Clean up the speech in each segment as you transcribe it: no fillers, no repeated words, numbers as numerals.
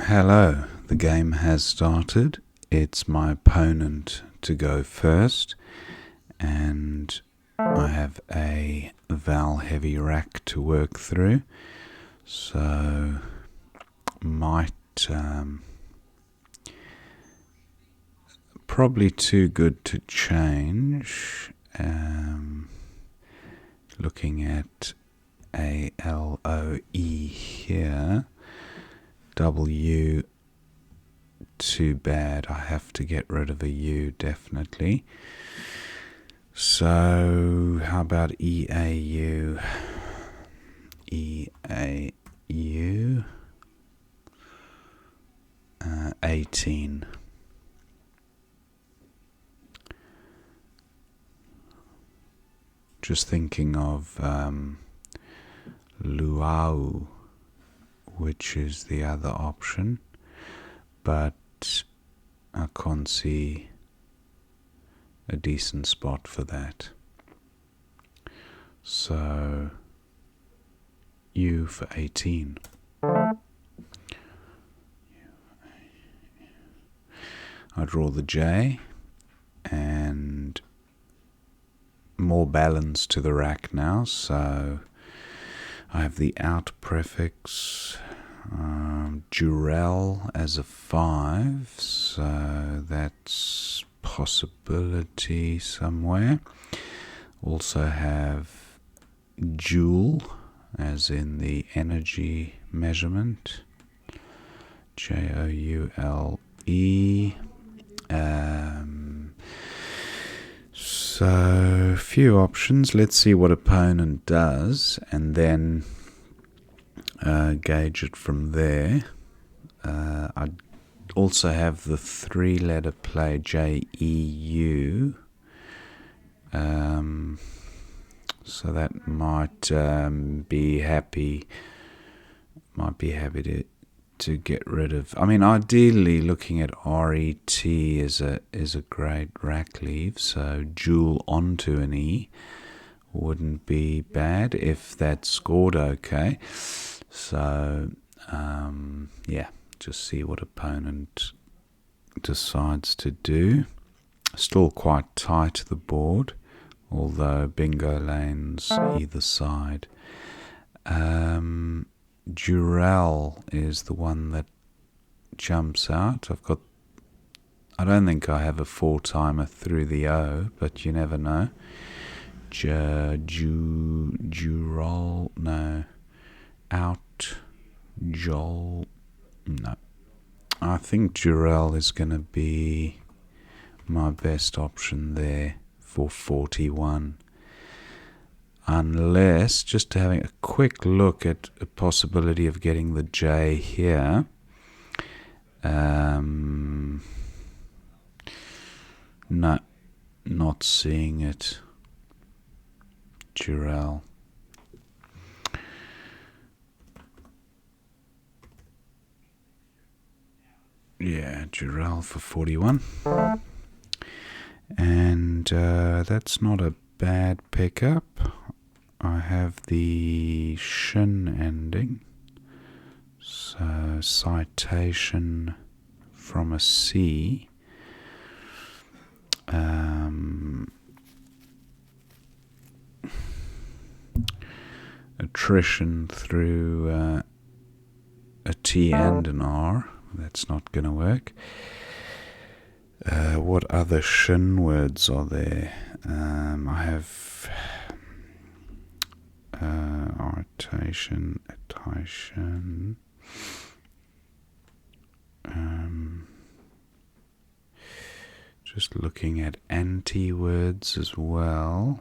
Hello, the game has started. It's my opponent to go first, and I have a vowel heavy rack to work through, so might probably too good to change. Looking at ALOE here, W, too bad. I have to get rid of a U, definitely. So how about EAU? EAU 18. Just thinking of luau, which is the other option, but I can't see a decent spot for that. So U for 18. I draw the J, and more balance to the rack now, so I have the out prefix, Durell as a 5, so that's possibility somewhere. Also have joule, as in the energy measurement, Joule. So, few options. Let's see what opponent does, and then gauge it from there. I also have the 3-letter play JEU. So that might be happy to get rid of. I mean, ideally, looking at RET is a great rack leave. So jewel onto an E wouldn't be bad if that scored okay. So yeah, just see what opponent decides to do. Still quite tight the board, although bingo lanes either side. Durell is the one that jumps out. I don't think I have a 4-timer through the O, but you never know. Durell, no. Out, Joel, no. I think Durell is going to be my best option there for 41. Unless, just having a quick look at a possibility of getting the J here. No, not seeing it. Durell. Yeah, Durell for 41. And that's not a bad pickup. I have the shin ending, so citation from a C. Attrition through a T and an R. That's not going to work. What other shin words are there? I have irritation, attention. Just looking at anti-words as well.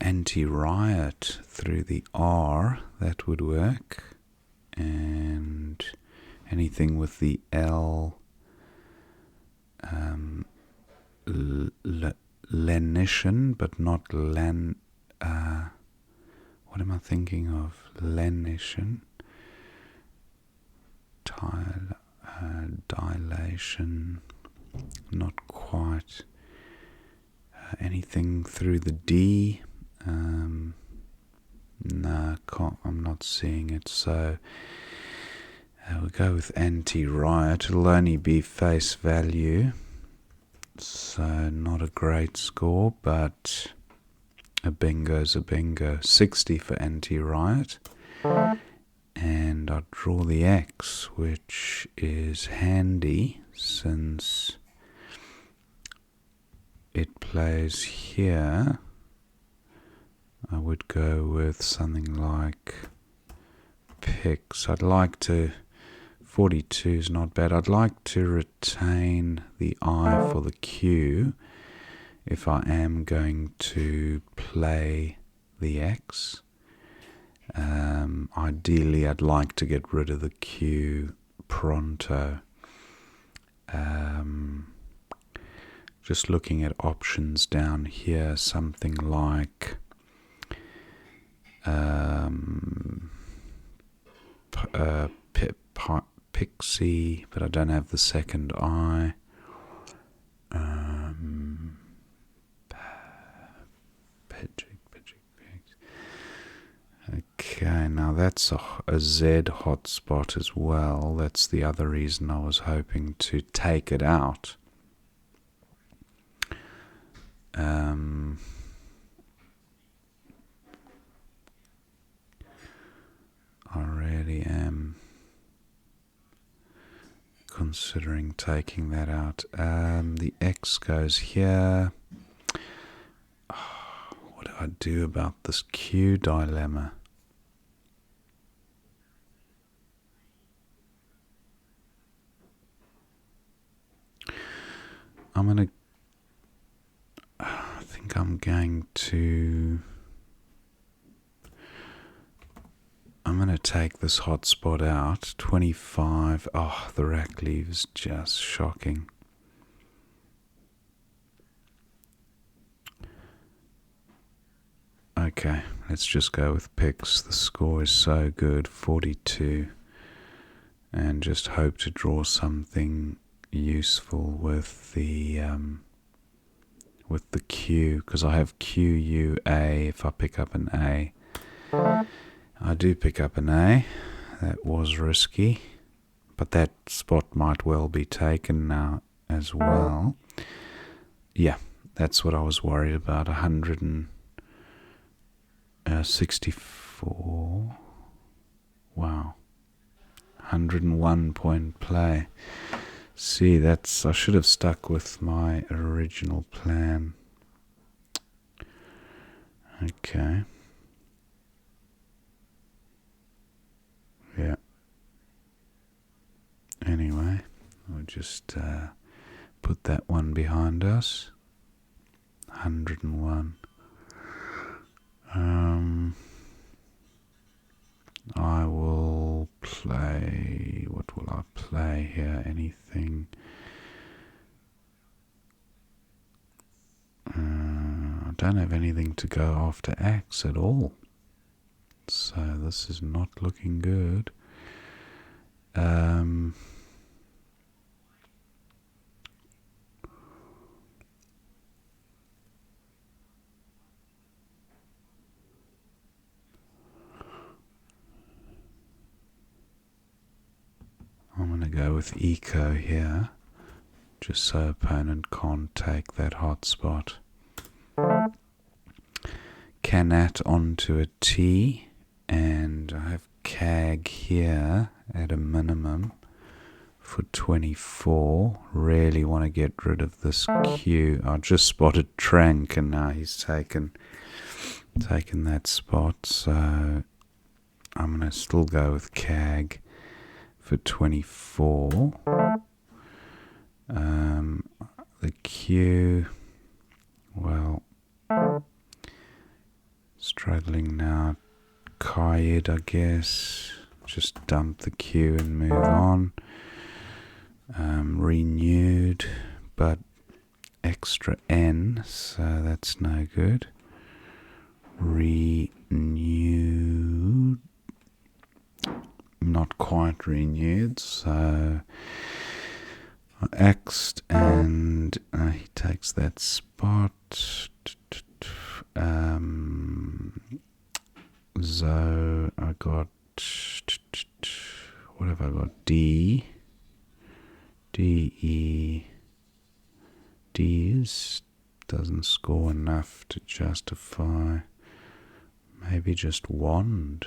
Anti-riot through the R, that would work. And anything with the L, lenition, but not what am I thinking of? Lenition. Dilation, not quite. Anything through the D, no, I'm not seeing it. So We'll go with anti-riot. It'll only be face value, so not a great score, but a bingo's a bingo. 60 for anti-riot. And I'll draw the X, which is handy since it plays here. I would go with something like picks. I'd like to, 42 is not bad. I'd like to retain the I for the Q if I am going to play the X. Ideally, I'd like to get rid of the Q pronto. Just looking at options down here, something like Pixie, but I don't have the second I. Okay, now that's a Z hotspot as well. That's the other reason I was hoping to take it out. I really am considering taking that out. The X goes here. What do I do about this Q dilemma? I think I'm going to take this hotspot out. 25. Oh, the rack leave is just shocking. Okay, let's just go with picks. The score is so good, 42. And just hope to draw something useful with the Q, because I have Q, U, A. If I pick up an A, I do pick up an A. That was risky, but that spot might well be taken now as well. Yeah, that's what I was worried about. 164. Wow. 101 point play. See, I should have stuck with my original plan. Okay. Yeah. Anyway, we'll just put that one behind us. 101. I will play. What will I play here? Anything? I don't have anything to go after X at all. So this is not looking good. I'm going to go with eco here, just so opponent can't take that hotspot. Canat onto a T, and I have CAG here at a minimum for 24. Really want to get rid of this Q. I just spotted Trank, and now he's taken that spot, so I'm going to still go with CAG for 24. The Q, well, struggling now. Kaid, I guess. Just dump the Q and move on. Renewed, but extra N, so that's no good. Renewed, not quite renewed, so I X'd, and he takes that spot. So I got, What have I got? D. D, E. D doesn't score enough to justify. Maybe just wand.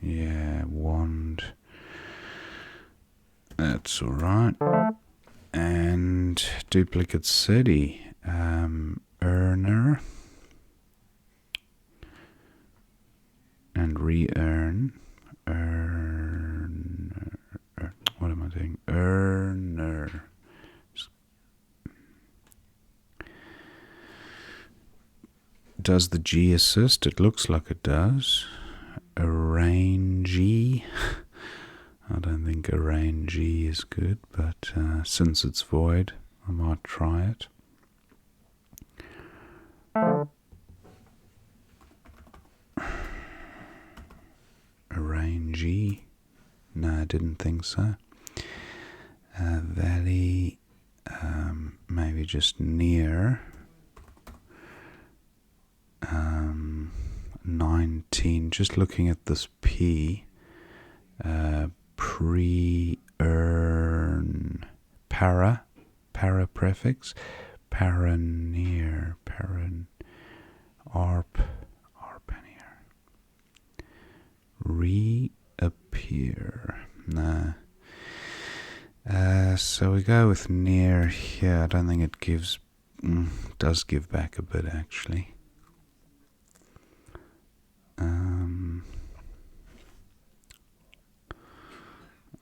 Yeah, wand. That's alright. And duplicate city. Earner. And re-earn. Earner. What am I doing? Earner. Does the G assist? It looks like it does. Arrangee. I don't think arrangee is good, but since it's void, I might try it. Arrangee. No, I didn't think so. Valley. Maybe just near. 19. Just looking at this P. Pre-earn. Para prefix. Paraneer. Arpanier. Reappear. Nah. So we go with near here. I don't think it gives. Does give back a bit actually.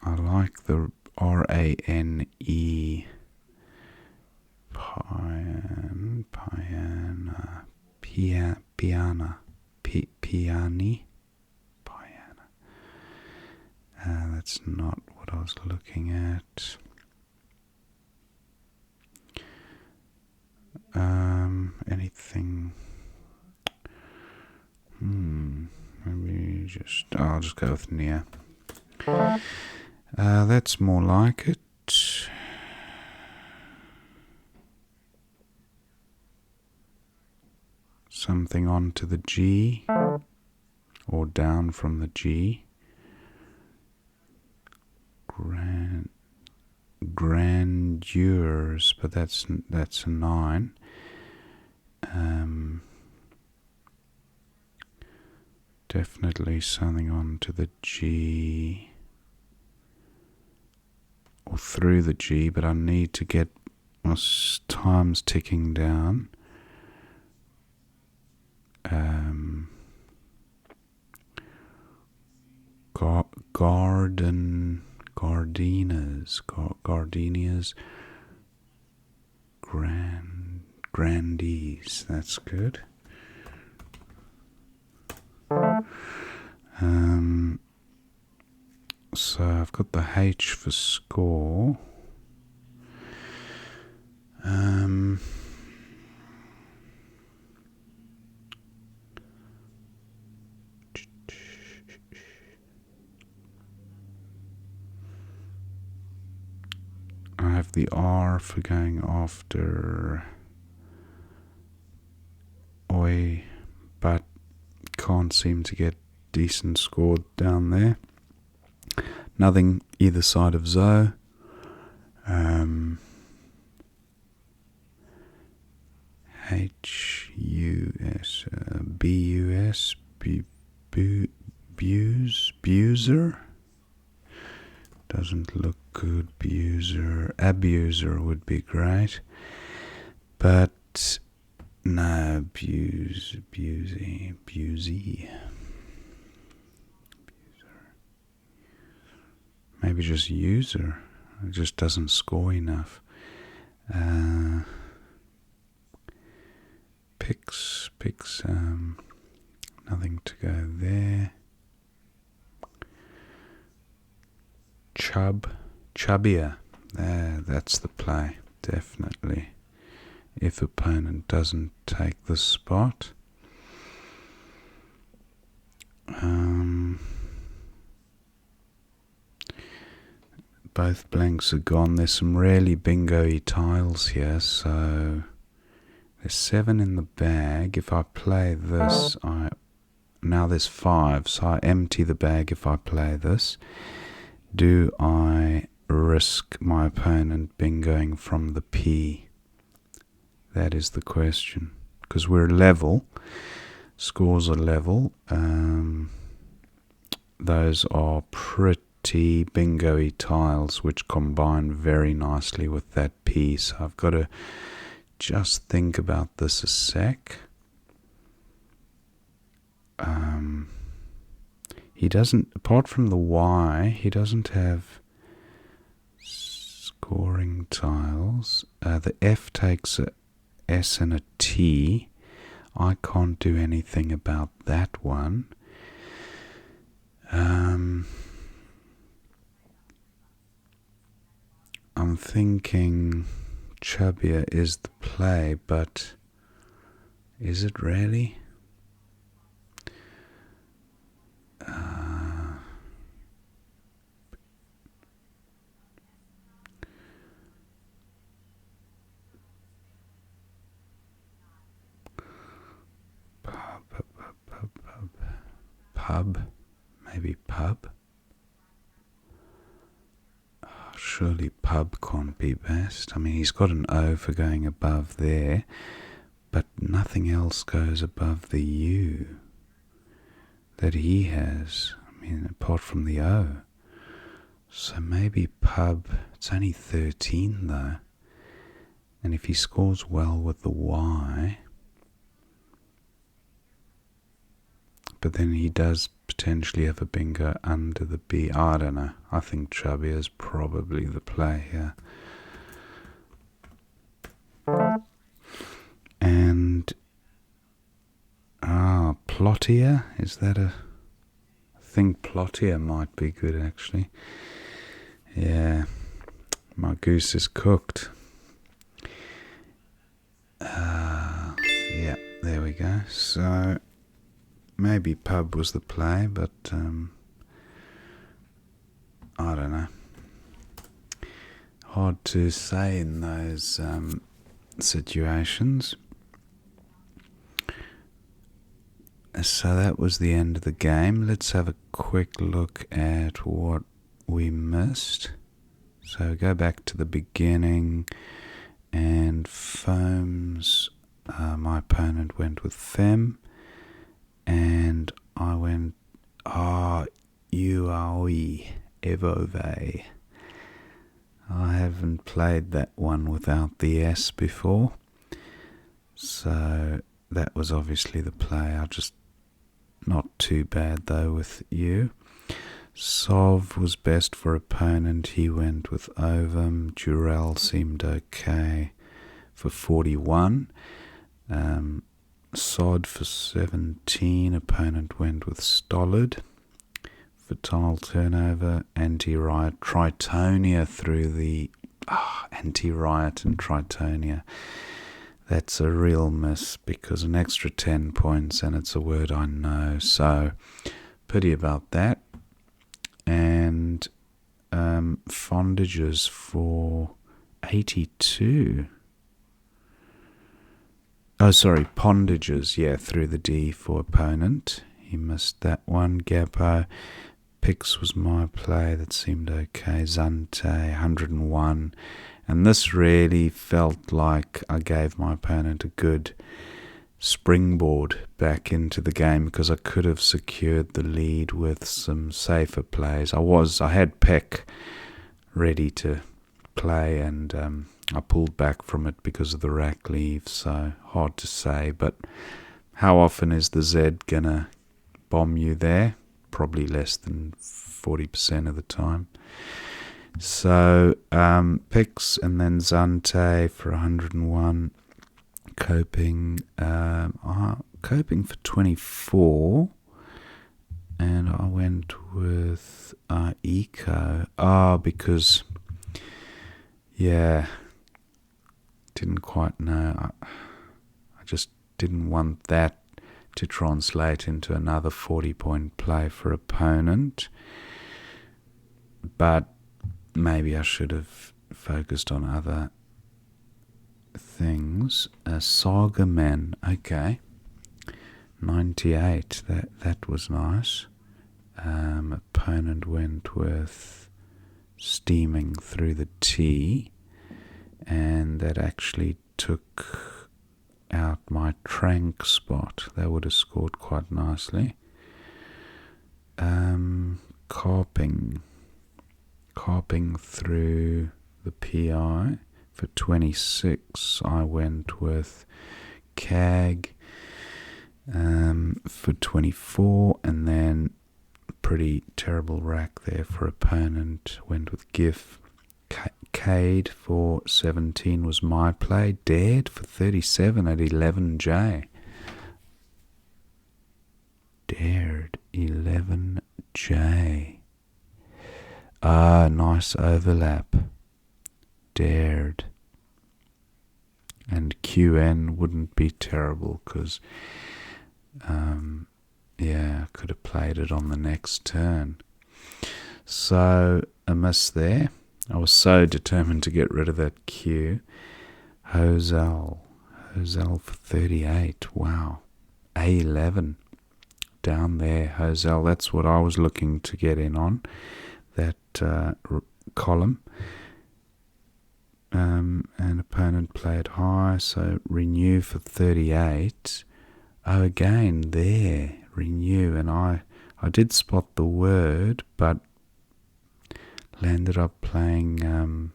I like the R-A-N-E. Piani. That's not what I was looking at. Anything? Maybe I'll just go with near. That's more like it. Something onto the G, or down from the G. Grandeurs, but that's a 9. Definitely something onto the G or through the G, but I need to get my times ticking down. Gardenias, grandees, that's good. So I've got the H for score. I have the R for going after Oi, but can't seem to get decent score down there. Nothing either side of Zo. H-U-S, B-U-S, Buser. Doesn't look good. Abuser would be great, but no, Busey. Maybe just user. It just doesn't score enough. Picks. Nothing to go there. Chubbier. That's the play, definitely. If opponent doesn't take the spot. Both blanks are gone. There's some really bingo-y tiles here, so there's 7 in the bag. If I play this, I now there's 5, so I empty the bag if I play this. Do I risk my opponent bingoing from the P? That is the question. Because we're level. Scores are level. Those are pretty bingo-y tiles which combine very nicely with that P. So I've got to just think about this a sec. He doesn't, apart from the Y, he doesn't have scoring tiles. The F takes a S and a T. I can't do anything about that one. I'm thinking chubbier is the play, but is it really? Pub, maybe pub. Surely pub can't be best. I mean, he's got an O for going above there, but nothing else goes above the U that he has. I mean, apart from the O. So maybe pub. It's only 13 though. And if he scores well with the Y, but then he does potentially have a bingo under the B. I don't know. I think chubby is probably the play here. And Plotier, is that a... I think Plotier might be good actually. Yeah, my goose is cooked. Yeah, there we go. So maybe pub was the play, but I don't know. Hard to say in those situations. So that was the end of the game. Let's have a quick look at what we missed. So go back to the beginning, and foams. My opponent went with fem, and I went uaoi evove. I haven't played that one without the S before, so that was obviously the play. I just not too bad though with you. Sov was best for opponent. He went with ovum. Durell seemed okay for 41. Sod for 17. Opponent went with stolid. For tile turnover, anti-riot, Tritonia through the anti-riot and Tritonia. That's a real miss because an extra 10 points and it's a word I know. So pity about that. And fondages for 82. Oh, sorry, pondages, yeah, through the D for opponent. He missed that one. Gapo. Pix was my play, that seemed okay. Zante, 101. And this really felt like I gave my opponent a good springboard back into the game because I could have secured the lead with some safer plays. I had Peck ready to play, and I pulled back from it because of the rack leave, so hard to say. But how often is the Z gonna bomb you there? Probably less than 40% of the time. So Pix and then Zante for 101. Coping for 24, and I went with Eco. Because didn't quite know. I just didn't want that to translate into another 40-point play for opponent. But maybe I should have focused on other things. Saga Men, okay. 98. That was nice. Opponent went with steaming through the T, and that actually took out my trank spot. They would have scored quite nicely. Carping through the PI for 26. I went with CAG for 24, and then pretty terrible rack there for opponent. Went with GIF. Cade for 17 was my play. Dared for 37 at 11J. Dared 11J. Nice overlap. Dared. And QN wouldn't be terrible because, I could have played it on the next turn. So, a miss there. I was so determined to get rid of that Q. Hosel for 38. Wow. A11. Down there, Hosel. That's what I was looking to get in on. That column. And opponent played high, so renew for 38. Oh, again, there, renew. And I did spot the word, but landed up playing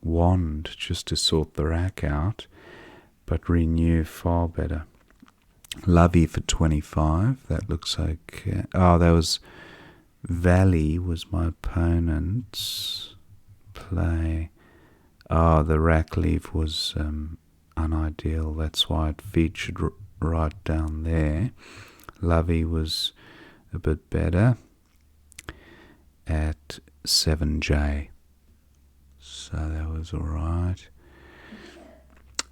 wand just to sort the rack out. But renew far better. Lovey for 25. That looks okay. Oh, that was Valley was my opponent's play. Oh, the rack leave was unideal. That's why it featured right down there. Lovey was a bit better at 7J. So that was alright.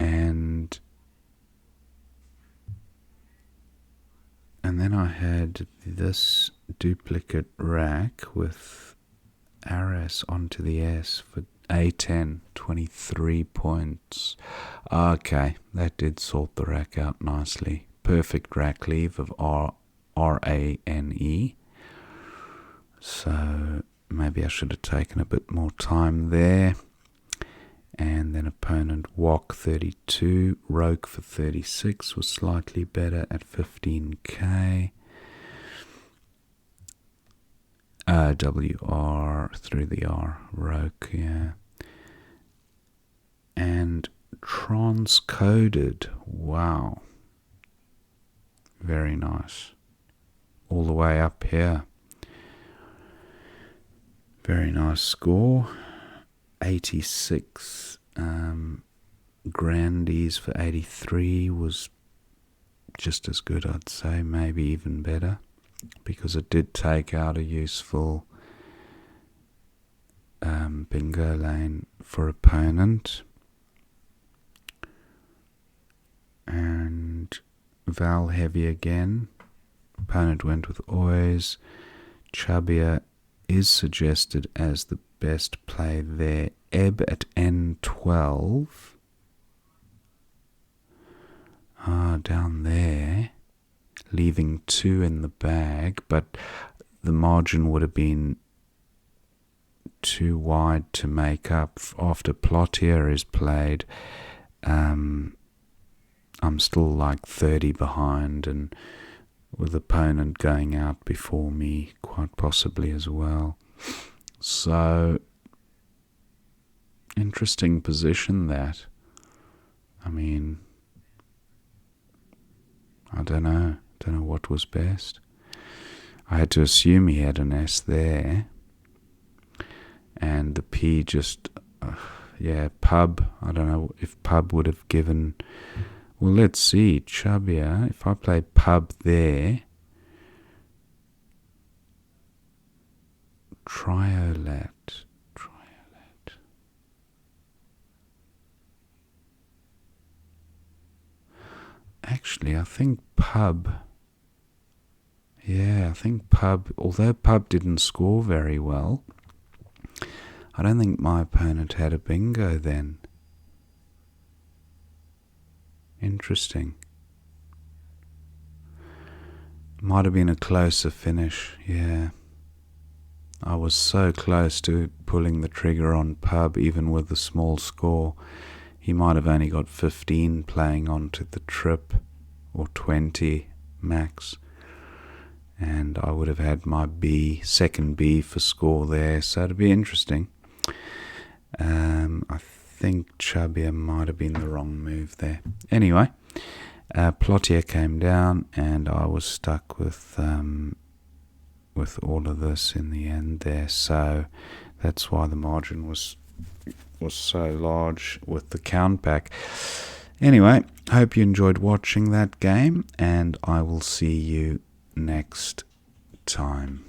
And then I had this duplicate rack with Aras onto the S for A10, 23 points. Okay, that did sort the rack out nicely. Perfect rack leave of RANE. So maybe I should have taken a bit more time there. And then opponent Wok 32, Roke for 36 was slightly better at 15k. WR through the R, Roke, yeah. And transcoded, wow. Very nice. All the way up here. Very nice score. 86. Grandies for 83 was just as good, I'd say, maybe even better, because it did take out a useful bingo lane for opponent. And Val heavy again. Opponent went with Oys. Chabia is suggested as the best play there. Ebb at N12. Down there. Leaving 2 in the bag, but the margin would have been too wide to make up. After Plotier is played, I'm still like 30 behind, and with opponent going out before me quite possibly as well. So interesting position that. I mean, I don't know what was best. I had to assume he had an S there, and the P just pub. I don't know if pub would have given. Well, let's see, Chabia, if I play pub there, Triolet. Actually, I think pub, although pub didn't score very well, I don't think my opponent had a bingo then. Interesting. Might have been a closer finish, yeah. I was so close to pulling the trigger on pub, even with the small score. He might have only got 15 playing onto the trip, or 20 max. And I would have had my second B for score there, so it'd be interesting. I think Chabia might have been the wrong move there. Anyway, Plotier came down, and I was stuck with all of this in the end there. So that's why the margin was so large with the count back. Anyway, hope you enjoyed watching that game, and I will see you next time.